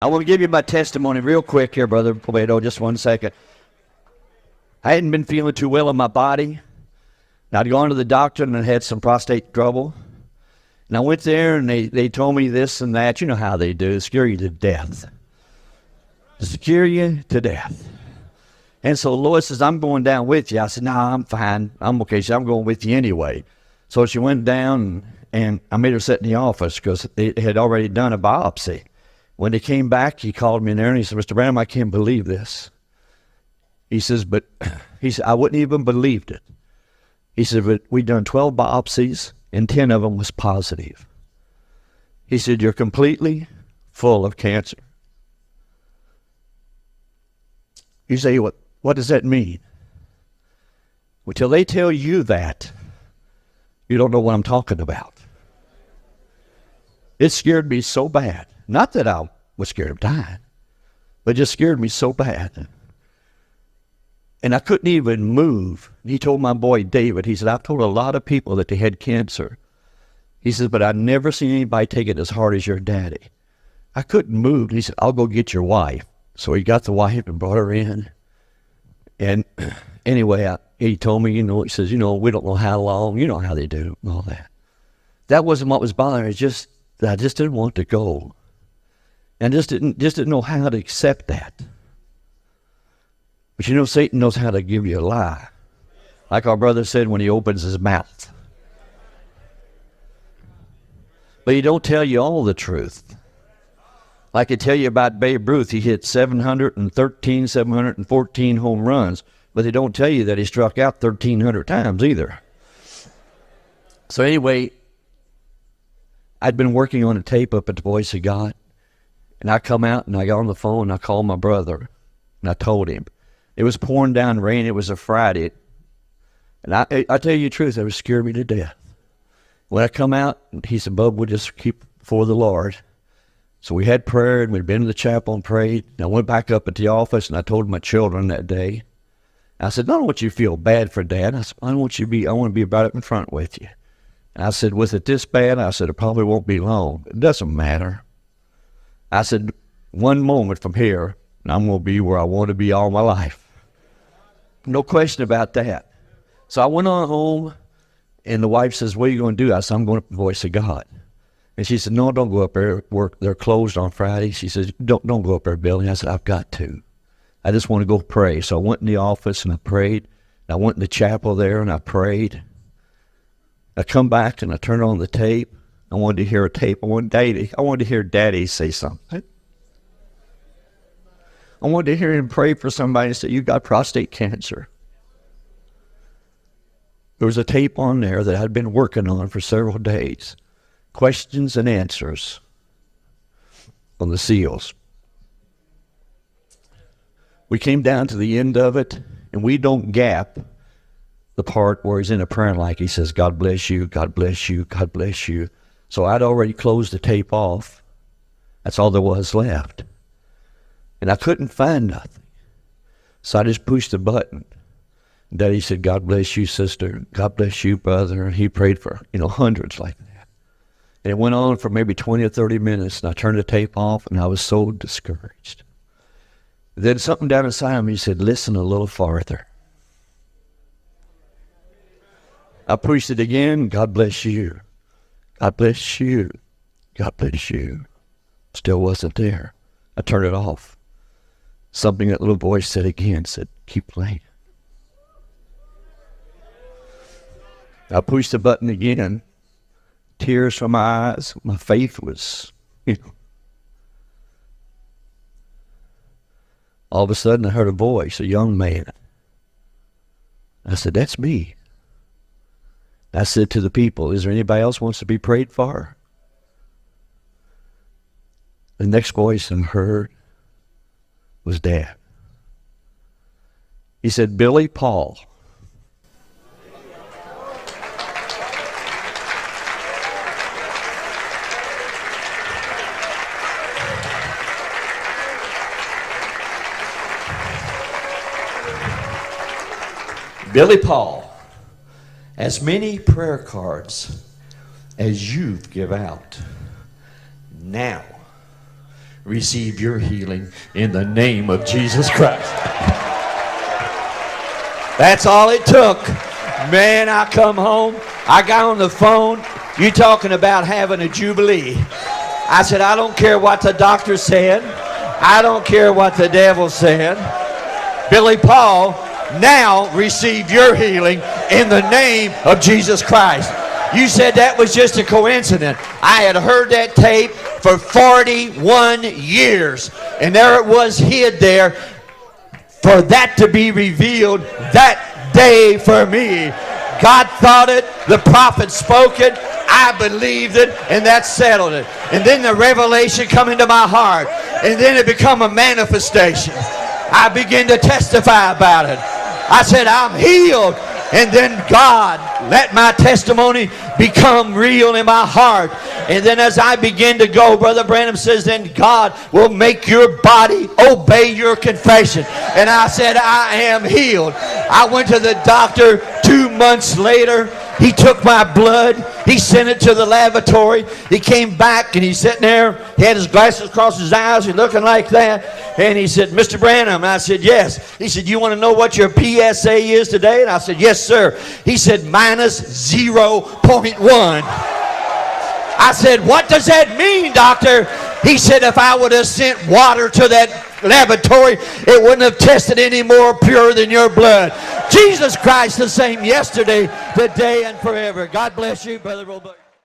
I want to give you my testimony real quick here, Brother Profeta, just 1 second. I hadn't been feeling too well in my body. And I'd gone to the doctor and I had some prostate trouble. And I went there and they told me this and that. You know how they do. Scare you to death. Scare you to death. And so Lois says, I'm going down with you. I said, no, I'm fine. I'm okay. She said, I'm going with you anyway. So she went down and I made her sit in the office because they had already done a biopsy. When they came back, he called me in there and he said, Mr. Branham, I can't believe this. He says, I wouldn't even believed it. He said, but we done 12 biopsies and 10 of them was positive. He said, you're completely full of cancer. You say, what does that mean? Well, till they tell you that, you don't know what I'm talking about. It scared me so bad. Not that I was scared of dying, but it just scared me so bad. And I couldn't even move. He told my boy David, he said, I've told a lot of people that they had cancer. He says, but I've never seen anybody take it as hard as your daddy. I couldn't move. He said, I'll go get your wife. So he got the wife and brought her in. And anyway, he told me, he says, we don't know how long, you know how they do, and all that. That wasn't what was bothering me. It's just that I just didn't want to go. And just didn't know how to accept that. But Satan knows how to give you a lie. Like our brother said when he opens his mouth. But he don't tell you all the truth. Like I tell you about Babe Ruth, he hit 714 home runs, but they don't tell you that he struck out 1,300 times either. So anyway, I'd been working on a tape up at the Voice of God, and I come out and I got on the phone and I called my brother, and I told him. It was pouring down rain. It was a Friday. And I tell you the truth, it was scared me to death. When I come out, he said, Bub, we'll just keep before the Lord. So we had prayer, and we'd been to the chapel and prayed. And I went back up at the office, and I told my children that day. I said, I don't want you to feel bad for Dad. I said, I want to be right up in front with you. And I said, with it this bad, I said, it probably won't be long. It doesn't matter. I said, one moment from here, and I'm going to be where I want to be all my life. No question about that. So I went on home, and the wife says, what are you going to do? I said, I'm going up to the Voice of God. And she said, no, don't go up there. They're closed on Friday. She says, don't go up there, Billy. I said, I've got to. I just want to go pray. So I went in the office, and I prayed. I went in the chapel there, and I prayed. I come back, and I turned on the tape. I wanted to hear a tape. I wanted to hear Daddy say something. I wanted to hear him pray for somebody and say, you got prostate cancer. There was a tape on there that I'd been working on for several days. Questions and answers on the seals. We came down to the end of it, and we don't gap the part where he's in a prayer like he says, God bless you, God bless you, God bless you. So I'd already closed the tape off. That's all there was left. And I couldn't find nothing. So I just pushed the button. Daddy said, God bless you, sister. God bless you, brother. And he prayed for, hundreds like that. And it went on for maybe 20 or 30 minutes. And I turned the tape off, and I was so discouraged. Then something down inside of me said, listen a little farther. I pushed it again. God bless you. God bless you. God bless you. Still wasn't there. I turned it off. Something that little voice said again, said, keep playing. I pushed the button again. Tears from my eyes. My faith was, All of a sudden I heard a voice, a young man. I said, that's me. I said to the people, is there anybody else wants to be prayed for? The next voice I heard was Dad. He said, Billy Paul. Billy Paul, as many prayer cards as youth give out now, receive your healing in the name of Jesus Christ. That's all it took. Man, I come home. I got on the phone. You talking about having a jubilee. I said, I don't care what the doctor said. I don't care what the devil said. Billy Paul, now receive your healing in the name of Jesus Christ. You said that was just a coincidence. I had heard that tape for 41 years. And there it was hid there for that to be revealed that day for me. God thought it, the prophet spoke it, I believed it, and that settled it. And then the revelation come into my heart, and then it become a manifestation. I began to testify about it. I said, I'm healed. And then God let my testimony become real in my heart. And then as I begin to go, Brother Branham says, then God will make your body obey your confession. And I said, I am healed. I went to the doctor 2 months later. He took my blood. He sent it to the laboratory. He came back and he's sitting there. He had his glasses across his eyes. He's looking like that. And he said, Mr. Branham. And I said, yes. He said, you want to know what your PSA is today? And I said, yes, sir. He said, minus 0.1. I said, what does that mean, doctor? He said, if I would have sent water to that laboratory, it wouldn't have tested any more pure than your blood. Jesus Christ the same yesterday, today, and forever. God bless you, Brother Robert.